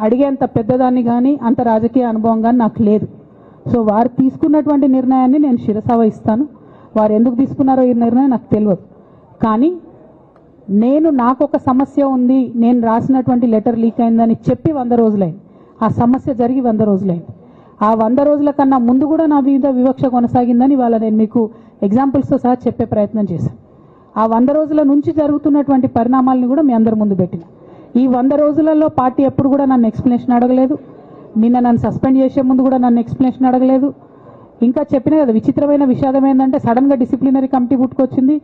అడిగేంత పెద్దదాన్ని కానీ అంత రాజకీయ అనుభవం కానీ నాకు లేదు. సో వారు తీసుకున్నటువంటి నిర్ణయాన్ని నేను శిరస వహిస్తాను. వారు ఎందుకు తీసుకున్నారో ఈ నిర్ణయం నాకు తెలియదు. కానీ నాకు ఒక సమస్య ఉంది, నేను రాసినటువంటి లెటర్ లీక్ అయిందని చెప్పి 100 రోజులైంది. ఆ సమస్య జరిగి 100 రోజులైంది. ఆ 100 రోజుల కన్నా ముందు కూడా నా మీద వివక్ష కొనసాగిందని ఇవాళ నేను మీకు ఎగ్జాంపుల్స్తో సహా చెప్పే ప్రయత్నం చేశాను. ఆ 100 రోజుల నుంచి జరుగుతున్నటువంటి పరిణామాలను కూడా మీ అందరి ముందు పెట్టిన. ఈ 100 రోజులలో పార్టీ ఎప్పుడు కూడా నన్ను ఎక్స్ప్లెనేషన్ అడగలేదు. నిన్న నన్ను సస్పెండ్ చేసే ముందు కూడా నన్ను ఎక్స్ప్లెనేషన్ అడగలేదు. ఇంకా చెప్పిన కదా, విచిత్రమైన విషాదం ఏంటంటే సడన్గా డిసిప్లినరీ కమిటీ పుట్టుకొచ్చింది.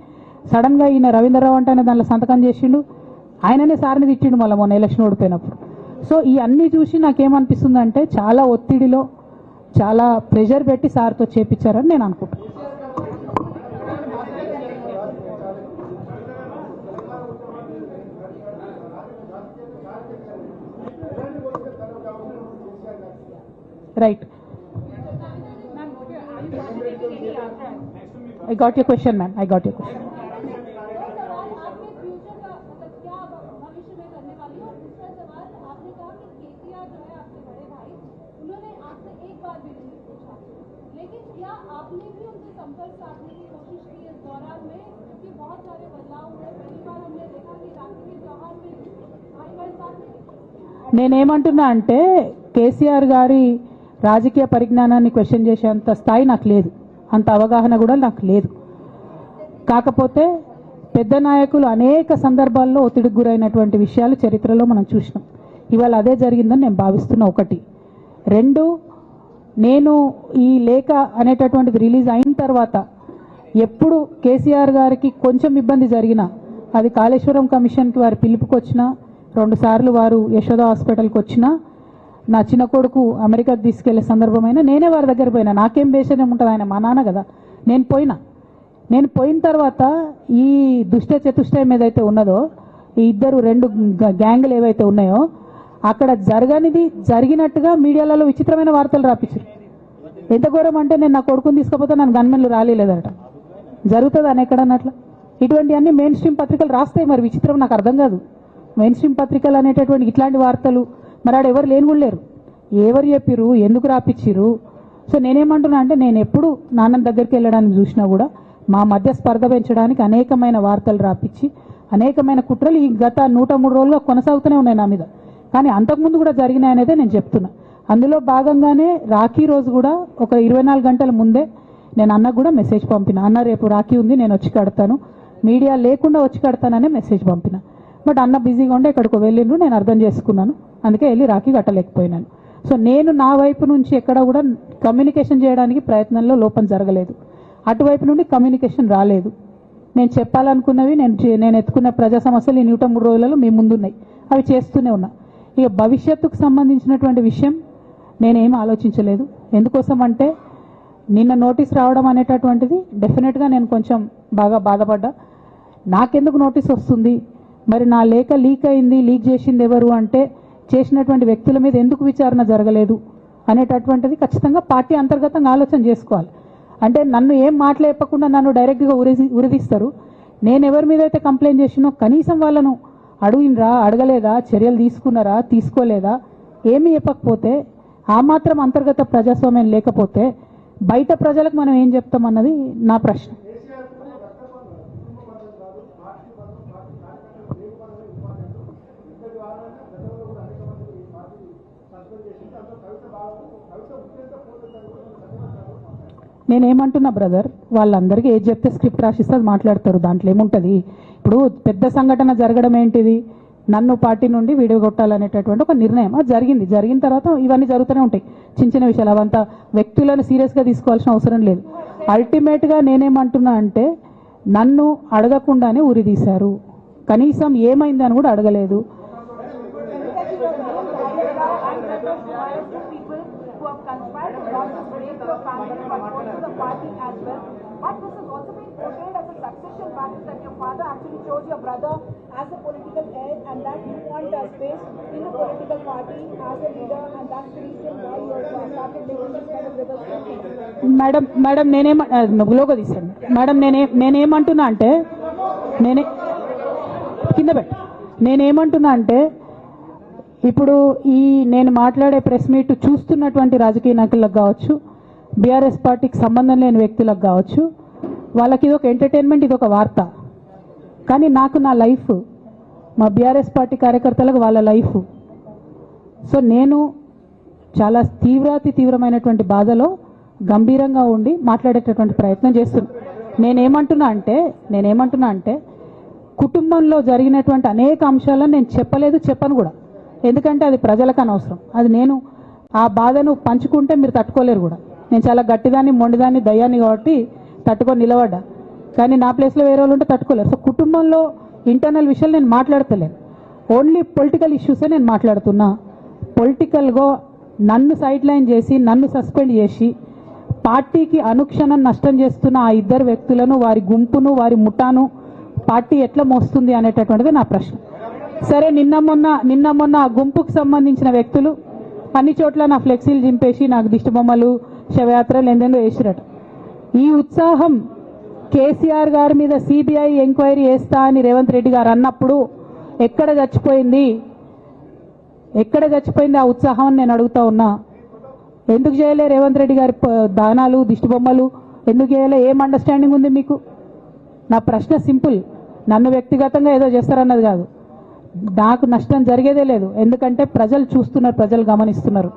సడన్గా ఈయన రవీంద్రరావు అంటే దాంట్లో సంతకం చేసిండు. ఆయననే సార్ని తిట్టిండు మళ్ళీ మొన్న ఎలక్షన్ ఓడిపోయినప్పుడు. సో ఈ అన్నీ చూసి నాకేమనిపిస్తుందంటే చాలా ఒత్తిడిలో చాలా ప్రెషర్ పెట్టి సార్తో చేపించారని నేను అనుకుంటున్నాను. Right. I got your question, ma'am. I got your question. लेकिन क्या आपने भी उनसे संपर्क साधने की कोशिश की इस दौरान में, क्योंकि बहुत सारे बदलाव हुए. पहली बार हमने देखा कि राखी के त्योहार में भाई बहन साथ में. నేనేమంటున్నా అంటే కేసీఆర్ గారి రాజకీయ పరిజ్ఞానాన్ని క్వశ్చన్ చేసేంత స్థాయి నాకు లేదు, అంత అవగాహన కూడా నాకు లేదు. కాకపోతే పెద్ద నాయకులు అనేక సందర్భాల్లో ఒత్తిడికి గురైనటువంటి విషయాలు చరిత్రలో మనం చూసినాం. ఇవాళ అదే జరిగిందని నేను భావిస్తున్నా. 1. 2, నేను ఈ లేఖ అనేటటువంటిది రిలీజ్ అయిన తర్వాత ఎప్పుడు కేసీఆర్ గారికి కొంచెం ఇబ్బంది జరిగినా, అది కాళేశ్వరం కమిషన్కి వారు పిలుపుకొచ్చినా, 2 సార్లు వారు యశోద హాస్పిటల్కి వచ్చినా, నా చిన్న కొడుకు అమెరికాకి తీసుకెళ్లే సందర్భమైనా నేనే వారి దగ్గర పోయినా. నాకేం బేషణం ఉంటుంది, ఆయన మా నాన్న కదా. నేను పోయిన తర్వాత ఈ దుష్ట చతుష్టయం ఏదైతే ఉన్నదో, ఈ ఇద్దరు 2 గ్యాంగులు ఏవైతే ఉన్నాయో అక్కడ జరగనిది జరిగినట్టుగా మీడియాలలో విచిత్రమైన వార్తలు రాపించారు. ఎంత ఘోరం అంటే, నేను నా కొడుకుని తీసుకపోతే నన్ను గన్మెన్లు రాలేదట. జరుగుతుంది అని ఎక్కడన్నట్ల. ఇటువంటివన్నీ మెయిన్ స్ట్రీమ్ పత్రికలు రాస్తాయి. మరి విచిత్రం నాకు అర్థం కాదు. మెయిన్ స్ట్రీమ్ పత్రికలు అనేటటువంటి ఇట్లాంటి వార్తలు మరి ఆడ ఎవరు లేని కూడా లేరు. ఎవరు చెప్పిరు, ఎందుకు రాపిచ్చిరు? సో నేనేమంటున్నా అంటే, నేను ఎప్పుడు నాన్న దగ్గరికి వెళ్ళడానికి చూసినా కూడా మా మధ్య స్పర్ధ పెంచడానికి అనేకమైన వార్తలు రాపించి అనేకమైన కుట్రలు ఈ గత 103 రోజుల్లో కొనసాగుతూనే ఉన్నాయి నా మీద. కానీ అంతకుముందు కూడా జరిగినాయనేదే నేను చెప్తున్నా. అందులో భాగంగానే రాఖీ రోజు కూడా ఒక 24 గంటల ముందే నేను అన్నకు కూడా మెసేజ్ పంపిన. అన్న రేపు రాఖీ ఉంది, నేను వచ్చి కడతాను, మీడియా లేకుండా వచ్చి కడతాననే మెసేజ్ పంపిన. బట్ అన్న బిజీగా ఉండే ఎక్కడికో వెళ్ళిండ్రు, నేను అర్థం చేసుకున్నాను. అందుకే వెళ్ళి రాఖీ కట్టలేకపోయినాను. సో నేను నా వైపు నుంచి ఎక్కడ కూడా కమ్యూనికేషన్ చేయడానికి ప్రయత్నంలో లోపం జరగలేదు. అటువైపు నుండి కమ్యూనికేషన్ రాలేదు. నేను చెప్పాలనుకున్నవి, నేను ఎత్తుకున్న ప్రజా సమస్యలు ఈ 103 రోజులలో మీ ముందున్నాయి, అవి చేస్తూనే ఉన్నా. ఇక భవిష్యత్తుకు సంబంధించినటువంటి విషయం నేనేం ఆలోచించలేదు. ఎందుకోసం అంటే, నిన్న నోటీస్ రావడం అనేటటువంటిది డెఫినెట్గా నేను కొంచెం బాగా బాధపడ్డా. నాకెందుకు నోటీస్ వస్తుంది, మరి నా లేఖ లీక్ అయింది, లీక్ చేసింది ఎవరు అంటే చేసినటువంటి వ్యక్తుల మీద ఎందుకు విచారణ జరగలేదు అనేటటువంటిది ఖచ్చితంగా పార్టీ అంతర్గతంగా ఆలోచన చేసుకోవాలి. అంటే నన్ను ఏం మాట్లాడకుండా నన్ను డైరెక్ట్గా ఉరిదీస్తారు. నేను ఎవరి మీద అయితే కంప్లైంట్ చేసినో కనీసం వాళ్ళను అడిగినరా, అడగలేదా, చర్యలు తీసుకున్నారా, తీసుకోలేదా, ఏమీ చెప్పకపోతే, ఆ మాత్రం అంతర్గత ప్రజాస్వామ్యం లేకపోతే బయట ప్రజలకు మనం ఏం చెప్తామన్నది నా ప్రశ్న. నేనేమంటున్నా బ్రదర్, వాళ్ళందరికీ ఏది చెప్తే స్క్రిప్ట్ రాసిస్తే అది మాట్లాడతారు, దాంట్లో ఏముంటుంది. ఇప్పుడు పెద్ద సంఘటన జరగడం ఏంటిది, నన్ను పార్టీ నుండి విడగొట్టాలనేటటువంటి ఒక నిర్ణయం అది జరిగింది. జరిగిన తర్వాత ఇవన్నీ జరుగుతూనే ఉంటాయి, చిన్న చిన్న విషయాలు. అవంతా వ్యక్తులను సీరియస్గా తీసుకోవాల్సిన అవసరం లేదు. అల్టిమేట్గా నేనేమంటున్నా అంటే, నన్ను అడగకుండానే ఉరిదీశారు, కనీసం ఏమైంది అని కూడా అడగలేదు. But this has also been portrayed as a succession battle, that your father actually chose your brother as a political heir, and that you want space in the political party as a leader, and that's the reason why you started making this kind of reverse thinking. Madam logo తీసాను madam. నేనేమంటున్నా అంటే, కింద నేనేమంటున్నా అంటే, ఇప్పుడు ఈ నేను మాట్లాడే ప్రెస్ మీట్ చూస్తున్నటువంటి రాజకీయ నాయకులకు కావచ్చు, బీఆర్ఎస్ పార్టీకి సంబంధం లేని వ్యక్తులకు కావచ్చు, వాళ్ళకి ఇది ఒక ఎంటర్టైన్మెంట్, ఇది ఒక వార్త. కానీ నాకు నా లైఫ్, మా బీఆర్ఎస్ పార్టీ కార్యకర్తలకు వాళ్ళ లైఫ్. సో నేను చాలా తీవ్రమైనటువంటి బాధలో గంభీరంగా ఉండి మాట్లాడేటటువంటి ప్రయత్నం చేస్తున్నా. నేనేమంటున్నా అంటే కుటుంబంలో జరిగినటువంటి అనేక అంశాలను నేను చెప్పను కూడా. ఎందుకంటే అది ప్రజలకు అనవసరం. అది నేను ఆ బాధను పంచుకుంటే మీరు తట్టుకోలేరు కూడా. నేను చాలా గట్టిదాన్ని, మొండిదాన్ని, దయ్యాన్ని కాబట్టి తట్టుకొని నిలబడ్డా. కానీ నా ప్లేస్లో వేరే వాళ్ళు ఉంటే తట్టుకోలేరు. సో కుటుంబంలో ఇంటర్నల్ విషయాలు నేను మాట్లాడతలేను. ఓన్లీ పొలిటికల్ ఇష్యూసే నేను మాట్లాడుతున్నా. పొలిటికల్గా నన్ను సైడ్ లైన్ చేసి, నన్ను సస్పెండ్ చేసి, పార్టీకి అనుక్షణం నష్టం చేస్తున్న ఆ ఇద్దరు వ్యక్తులను, వారి గుంపును, వారి ముఠాను పార్టీ ఎట్లా మోస్తుంది అనేటటువంటిది నా ప్రశ్న. సరే, నిన్న మొన్న ఆ గుంపుకు సంబంధించిన వ్యక్తులు అన్ని చోట్ల నా ఫ్లెక్సీలు చింపేసి నాకు దిష్టిబొమ్మలు, శవయాత్రలు ఎందెందో వేసిరట. ఈ ఉత్సాహం కేసీఆర్ గారి మీద సిబిఐ ఎంక్వైరీ చేస్తా అని రేవంత్ రెడ్డి గారు అన్నప్పుడు ఎక్కడ చచ్చిపోయింది ఆ ఉత్సాహం అని నేను అడుగుతా ఉన్నా. ఎందుకు చేయలే రేవంత్ రెడ్డి గారి దానాలు, దిష్టిబొమ్మలు ఎందుకు చేయలే? ఏం అండర్స్టాండింగ్ ఉంది మీకు? నా ప్రశ్న సింపుల్. నన్ను వ్యక్తిగతంగా ఏదో చేస్తారన్నది కాదు. నాకు నష్టం జరిగేదే లేదు. ఎందుకంటే ప్రజలు చూస్తున్నారు, ప్రజలు గమనిస్తున్నారు.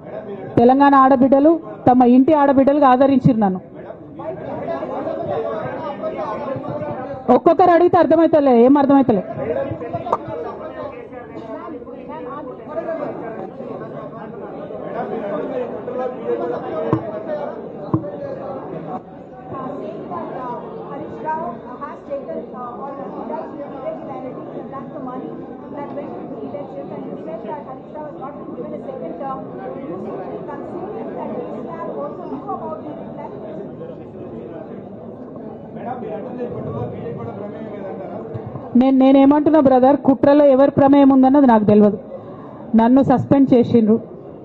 తెలంగాణ ఆడబిడ్డలు తమ ఇంటి ఆడబిడ్డలుగా ఆదరించారు నన్ను. ఒక్కొక్కరు అడిగితే అర్థమవుతలే, ఏం అర్థమవుతలే. నేనేమంటున్నా బ్రదర్, కుట్రలో ఎవరి ప్రమేయం ఉందన్నది నాకు తెలియదు. నన్ను సస్పెండ్ చేసిండ్రు.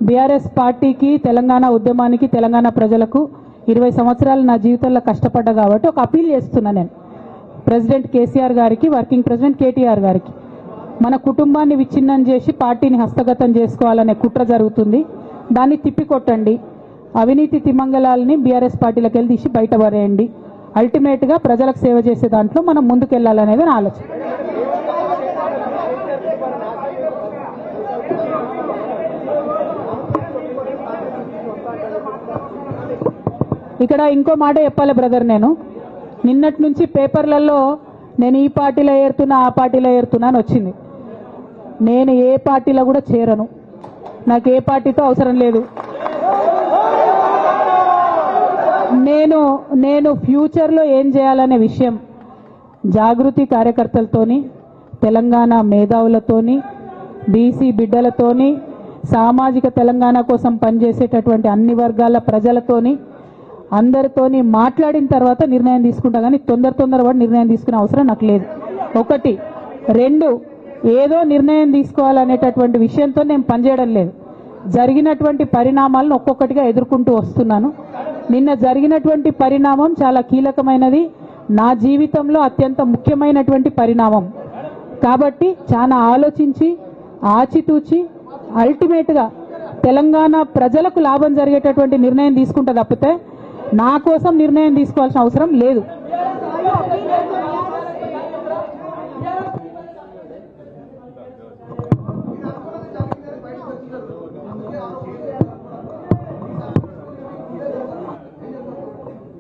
బీఆర్ఎస్ పార్టీకి, తెలంగాణ ఉద్యమానికి, తెలంగాణ ప్రజలకు 20 సంవత్సరాలు నా జీవితంలో కష్టపడ్డా కాబట్టి ఒక అపీల్ చేస్తున్నా నేను ప్రెసిడెంట్ కేసీఆర్ గారికి, వర్కింగ్ ప్రెసిడెంట్ కేటీఆర్ గారికి. మన కుటుంబాన్ని విచ్ఛిన్నం చేసి పార్టీని హస్తగతం చేసుకోవాలనే కుట్ర జరుగుతుంది. దాన్ని తిప్పికొట్టండి. అవినీతి తిమంగళాలని బీఆర్ఎస్ పార్టీలకు వెళ్ళి తీసి బయటపడేయండి. అల్టిమేట్గా ప్రజలకు సేవ చేసే దాంట్లో మనం ముందుకెళ్లాలనేది నా ఆలోచన. ఇక్కడ ఇంకో మాట చెప్పాలి బ్రదర్. నేను నిన్నటి నుంచి పేపర్లలో నేను ఈ పార్టీలో ఏరుతున్నా, ఆ పార్టీలో ఏరుతున్నా అని వచ్చింది. నేను ఏ పార్టీలో కూడా చేరను. నాకు ఏ పార్టీతో అవసరం లేదు. నేను ఫ్యూచర్లో ఏం చేయాలనే విషయం జాగృతి కార్యకర్తలతోని, తెలంగాణ మేధావులతోని, బీసీ బిడ్డలతోని, సామాజిక తెలంగాణ కోసం పనిచేసేటటువంటి అన్ని వర్గాల ప్రజలతోని, అందరితోని మాట్లాడిన తర్వాత నిర్ణయం తీసుకుంటా. కానీ తొందరపడి నిర్ణయం తీసుకునే అవసరం నాకు లేదు. 1, 2 ఏదో నిర్ణయం తీసుకోవాలనేటటువంటి విషయంతో నేను పనిచేయడం లేదు. జరిగినటువంటి పరిణామాలను ఒక్కొక్కటిగా ఎదుర్కొంటూ వస్తున్నాను. నిన్న జరిగినటువంటి పరిణామం చాలా కీలకమైనది, నా జీవితంలో అత్యంత ముఖ్యమైనటువంటి పరిణామం. కాబట్టి చాలా ఆలోచించి, ఆచితూచి, అల్టిమేట్గా తెలంగాణ ప్రజలకు లాభం జరిగేటటువంటి నిర్ణయం తీసుకుంటా తప్పితే నా కోసం నిర్ణయం తీసుకోవాల్సిన అవసరం లేదు.